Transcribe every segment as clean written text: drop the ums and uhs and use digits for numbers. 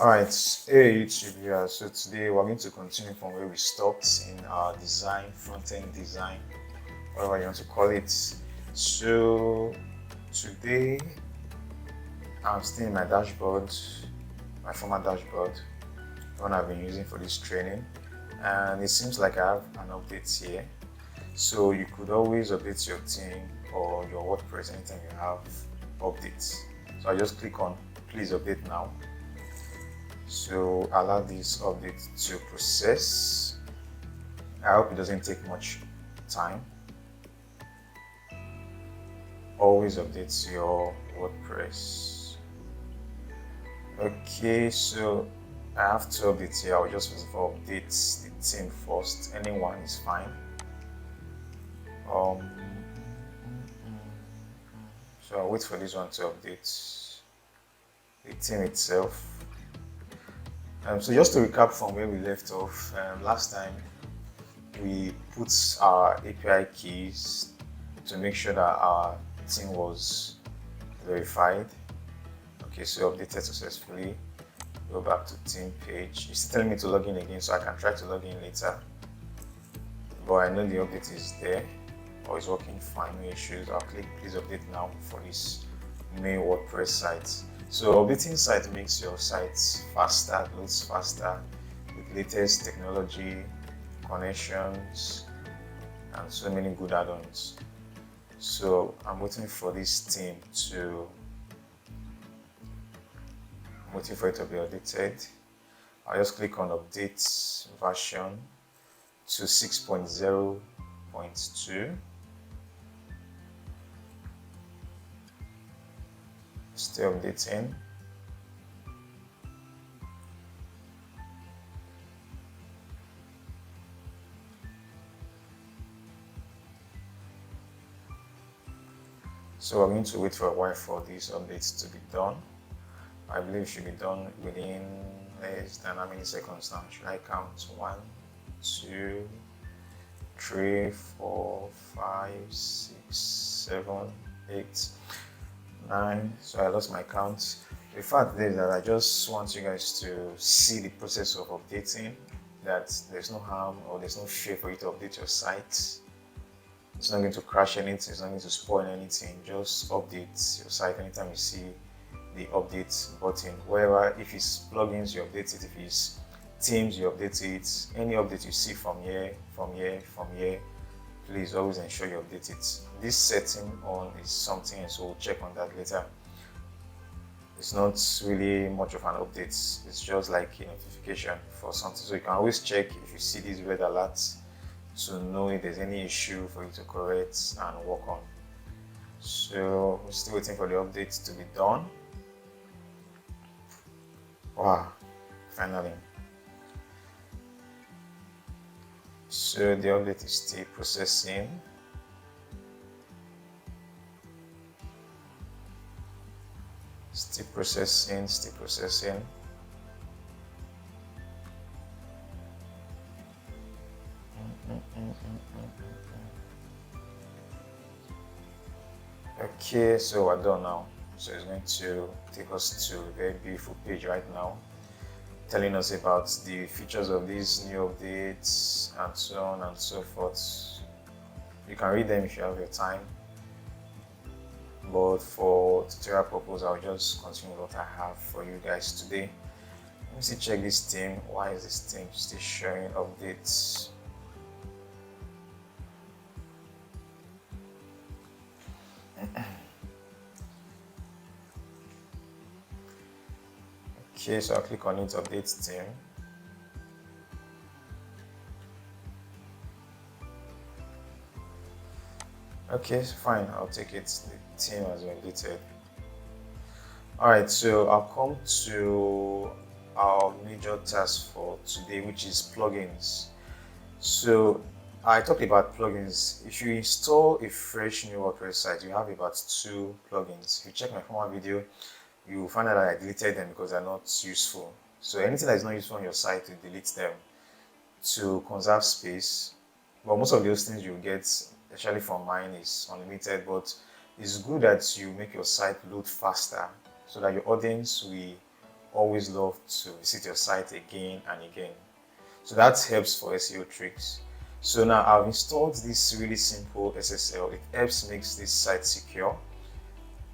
Alright, hey YouTube viewers, so today we're going to continue from where we stopped in our design, front-end design, whatever you want to call it. So today I'm still in my dashboard, my former dashboard, the one I've been using for this training, and it seems like I have an update here. So you could always update your theme or your WordPress anytime you have updates. So I just click on please update now. So allow this update to process. I hope it doesn't take much time. Always update your WordPress. Okay, so I have two updates here. I'll just first of all update the theme first. Anyone is fine. So I'll wait for this one to update the theme itself. So just to recap from where we left off, last time we put our API keys to make sure that our theme was verified. Okay, so updated successfully. Go back to theme page. It's telling me to log in again, so I can try to log in later. But I know the update is there, or it's working fine, no issues. I'll click please update now for this main WordPress site. So updating site makes your site faster, loads faster with latest technology, connections, and so many good add-ons. So I'm waiting for this theme to be updated. I'll just click on update version to 6.0.2. Still updating. So I'm going to wait for a while for these updates to be done. I believe it should be done within less than how many seconds now? Should I count 1, 2, 3, 4, 5, 6, 7, 8, 9. So I lost my count. The fact is that I just want you guys to see the process of updating, that there's no harm or there's no fear for you to update your site. It's not going to crash anything, it's not going to spoil anything. Just update your site anytime you see the update button. Wherever, if it's plugins, you update it. If it's themes, you update it. Any update you see from here, please always ensure you update it. This setting on is something, so we'll check on that later. It's not really much of an update. It's just like a notification for something. So you can always check if you see these red alerts to know if there's any issue for you to correct and work on. So we're still waiting for the update to be done. Wow, finally. So the update is still processing. Still processing. Okay, so we're done now. So it's going to take us to a very beautiful page right now, telling us about the features of these new updates and so on and so forth. You can read them if you have your time, but for tutorial purpose I'll just continue what I have for you guys today. Let me see, check this theme. Why is this theme still showing updates? Okay, so I'll click on it, update theme. Okay, fine, I'll take it. The theme has been updated. Alright, so I'll come to our major task for today, which is plugins. So I talked about plugins. If you install a fresh new WordPress site, you have about 2 plugins. If you check my former video, you will find out that I deleted them because they're not useful. So anything that is not useful on your site, you delete them to conserve space. But most of those things you get, especially from mine, is unlimited, but it's good that you make your site load faster so that your audience will always love to visit your site again and again. So that helps for SEO tricks. So now I've installed this really simple SSL. It helps makes this site secure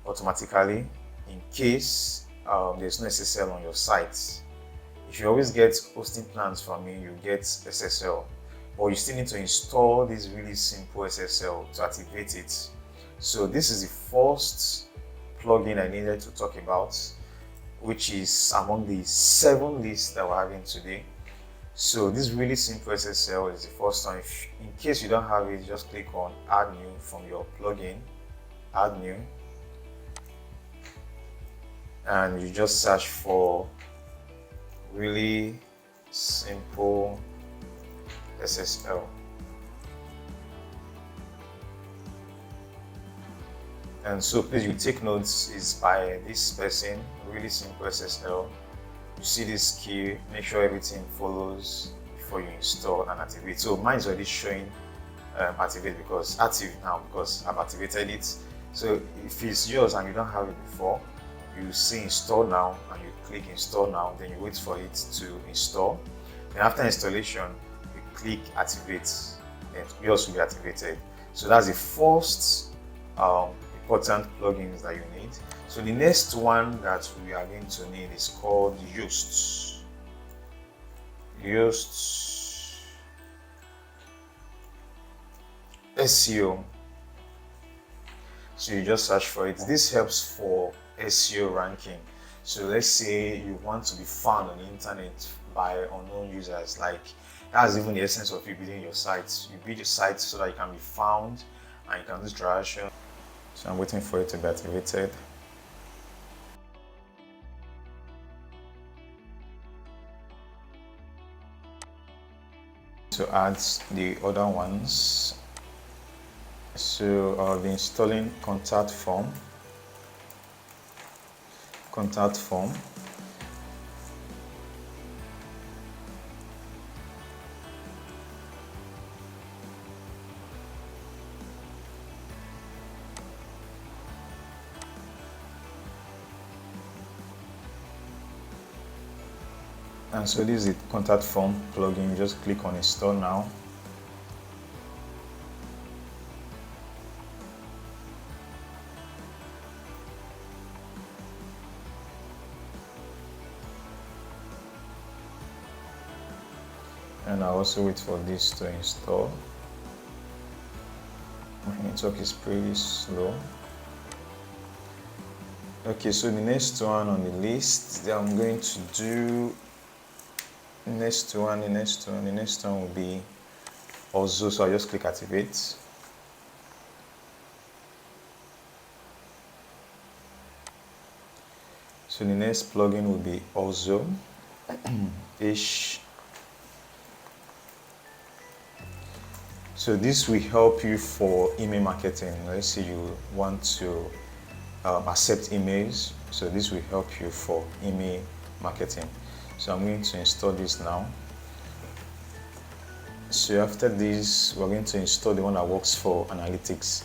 automatically in case there's no SSL on your site. If you always get hosting plans from me, you get SSL, but you still need to install this really simple SSL to activate it. So this is the first plugin I needed to talk about, which is among the 7 lists that we're having today. So this really simple SSL is the first one. If, in case you don't have it, just click on add new from your plugin, add new, and you just search for really simple SSL. And so please, you take notes, is by this person, really simple SSL. You see this key, make sure everything follows before you install and activate. So mine is already showing activate because active now because I've activated it. So if it's yours and you don't have it before, you see install now and you click install now, then you wait for it to install. Then after installation, you click activate, and yours will be activated. So that's the first important plugins that you need. So the next one that we are going to need is called Yoast. Yoast SEO. So you just search for it. This helps for SEO ranking. So let's say you want to be found on the internet by unknown users. Like that's even the essence of you building your site. You build your site so that you can be found and you can do traction. So I'm waiting for it to be activated. To add the other ones, so I'll be installing contact form. And so this is the contact form plugin. You just click on install now. And I'll also wait for this to install. My network is pretty slow. Okay, so the next one on the list that I'm going to do, the next one will be also, so I just click activate. So the next plugin will be also ish. So this will help you for email marketing. Let's say you want to accept emails. So this will help you for email marketing. So I'm going to install this now. So after this, we're going to install the one that works for analytics.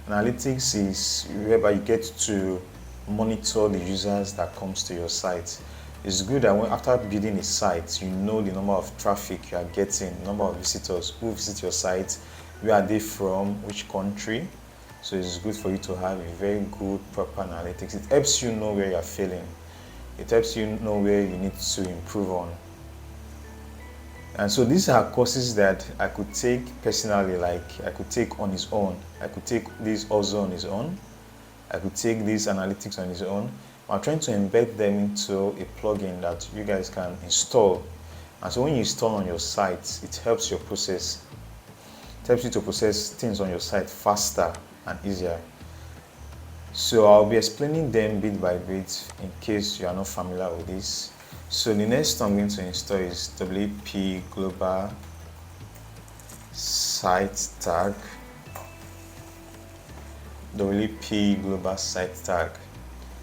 Analytics is whereby you get to monitor the users that comes to your site. It's good that after building a site, you know the number of traffic you are getting, number of visitors who visit your site, where are they from, which country. So it's good for you to have a very good, proper analytics. It helps you know where you're failing. It helps you know where you need to improve on. And so these are courses that I could take personally, like I could take on its own. I could take this also on its own. I could take this analytics on its own. I'm trying to embed them into a plugin that you guys can install. And so when you install on your site, it helps your process. It helps you to process things on your site faster and easier. So I'll be explaining them bit by bit in case you are not familiar with this. So the next I'm going to install is WP Global Site Tag. WP Global Site Tag.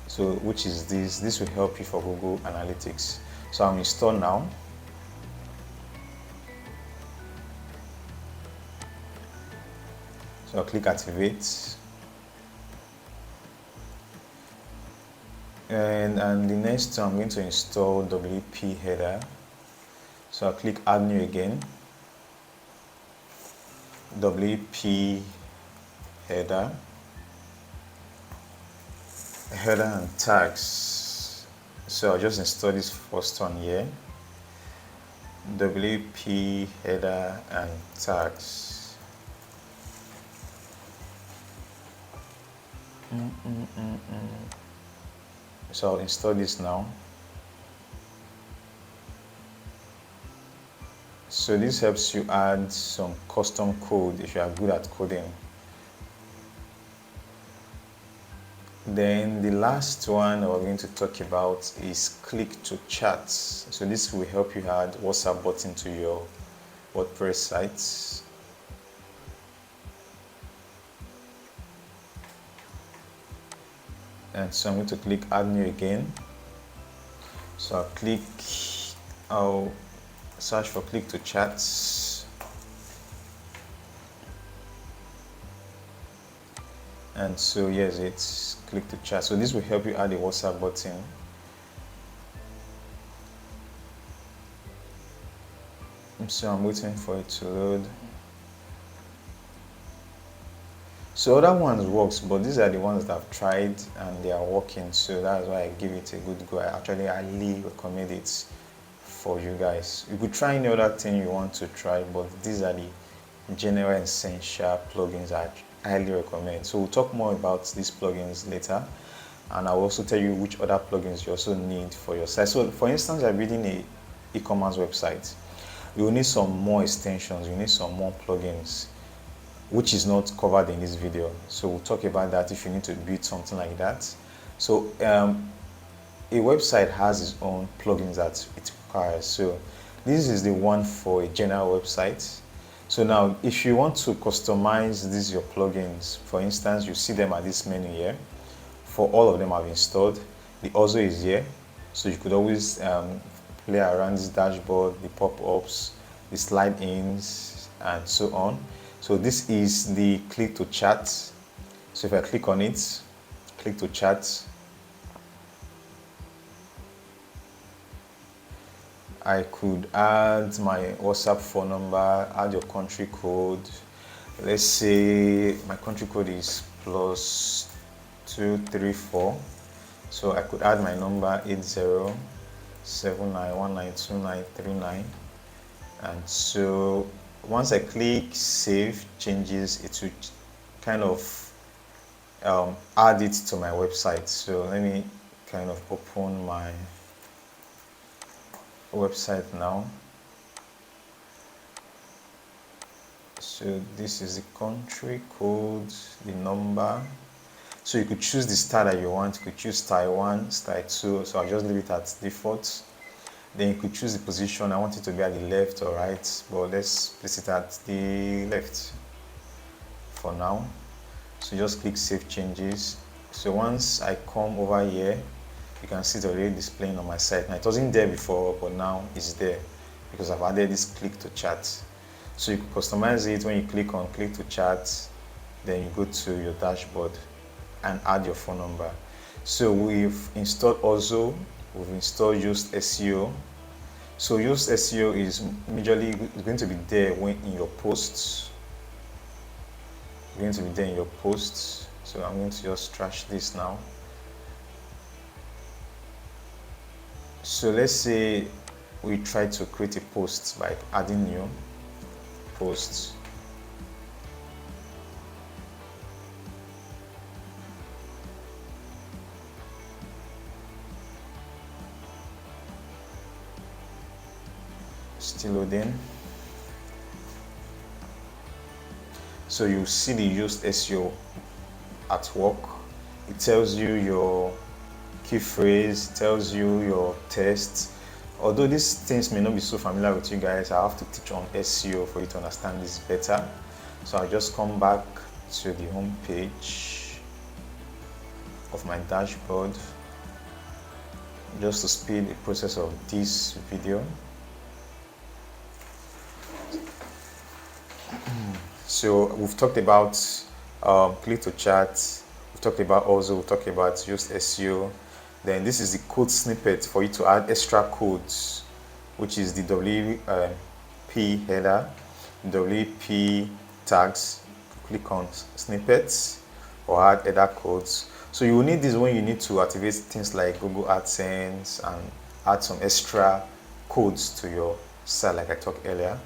So which is this? This will help you for Google Analytics. So I'll install now. So I'll click activate. And the next I'm going to install WP header. So I'll click add new again. WP header and tags. So I'll just install this first one here. WP header and tags. So I'll install this now. So this helps you add some custom code if you are good at coding. Then the last one we're going to talk about is click to chat. So this will help you add WhatsApp button to your WordPress sites. And so I'm going to click add new again. So I'll search for click to chat. And so yes, it's click to chat. So this will help you add a WhatsApp button. So I'm waiting for it to load. So other ones works, but these are the ones that I've tried and they are working. So that's why I give it a good go. I actually highly recommend it for you guys. You could try any other thing you want to try, but these are the general essential plugins I highly recommend. So we'll talk more about these plugins later, and I'll also tell you which other plugins you also need for your site. So for instance, you're building a e-commerce website, you will need some more extensions, you need some more plugins, which is not covered in this video. So we'll talk about that if you need to build something like that. So a website has its own plugins that it requires. So this is the one for a general website. So now if you want to customize these your plugins, for instance, you see them at this menu here. For all of them I've installed. The also is here, so you could always play around this dashboard, the pop-ups, the slide-ins, and so on. So this is the click to chat. So if I click on it, click to chat, I could add my WhatsApp phone number, add your country code. Let's say my country code is +234. So I could add my number 8079192939. And so once I click save changes, it will kind of add it to my website. So let me kind of open my website now. So this is the country code, the number. So you could choose the style that you want. You could choose style 1, style 2. So I'll just leave it at default. Then you could choose the position. I want it to be at the left or right, but let's place it at the left for now. So just click save changes. So once I come over here, you can see it already displaying on my site. Now it wasn't there before, but now it's there because I've added this click to chat. So you can customize it when you click on click to chat, then you go to your dashboard and add your phone number. So we've installed used SEO. So used SEO is majorly going to be there when in your posts. It's going to be there in your posts. So I'm going to just trash this now. So let's say we try to create a post by adding new posts. Still loading. So you see the used SEO at work. It tells you your key phrase, tells you your text. Although these things may not be so familiar with you guys, I have to teach on SEO for you to understand this better. So I'll just come back to the home page of my dashboard just to speed the process of this video. So we've talked about click to chat, we've talked about used SEO. Then this is the code snippet for you to add extra codes, which is the WP header, WP tags. Click on snippets or add header codes. So you will need this when you need to activate things like Google AdSense and add some extra codes to your site, like I talked earlier.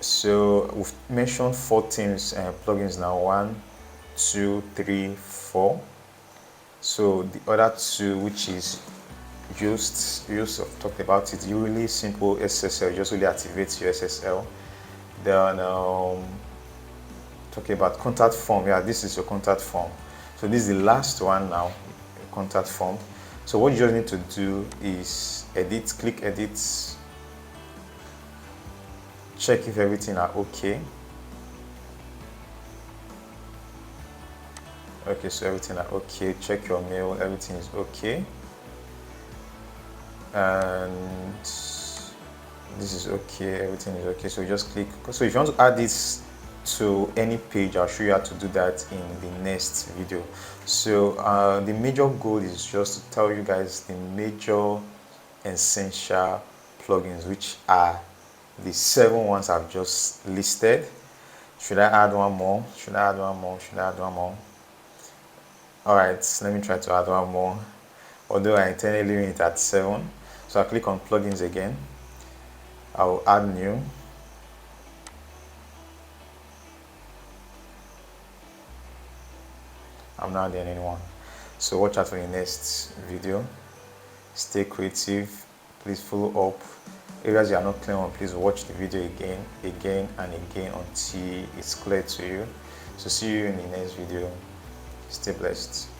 So we've mentioned 4 themes and plugins now: 1, 2, 3, 4. So the other 2, which is I've talked about it, really simple SSL, just really activate your SSL. Then talking about contact form, yeah, this is your contact form. So this is the last one now, contact form. So what you just need to do is edit, click edit, check if everything are okay. Okay, so everything are okay. Check your mail, everything is okay. And this is okay, everything is okay. So just click. So if you want to add this to any page, I'll show you how to do that in the next video. So the major goal is just to tell you guys the major essential plugins, which are the 7 ones I've just listed. Should I add one more? Should I add one more? Should I add one more? All right, let me try to add one more, although I internally leave it at 7. So I'll click on plugins again. I'll add new. I'm not adding anyone. So watch out for the next video. Stay creative. Please follow up. Areas you are not clear on, please watch the video again and again until it's clear to you. So see you in the next video. Stay blessed.